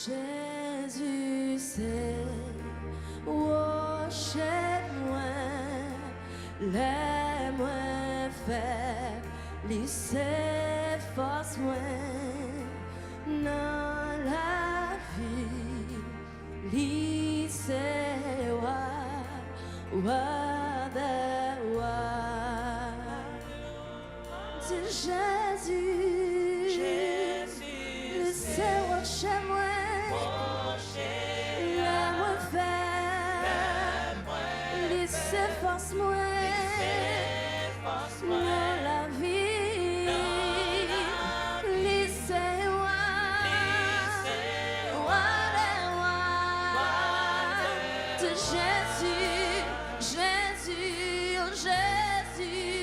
Jésus, c'est oh, chez moi, les moins faibles, les forces moins dans la vie, c'est Jésus, Jésus, c'est oh, chez moi. Force-moi dans la vie, laissez-moi, de Jésus, Jésus, oh Jésus.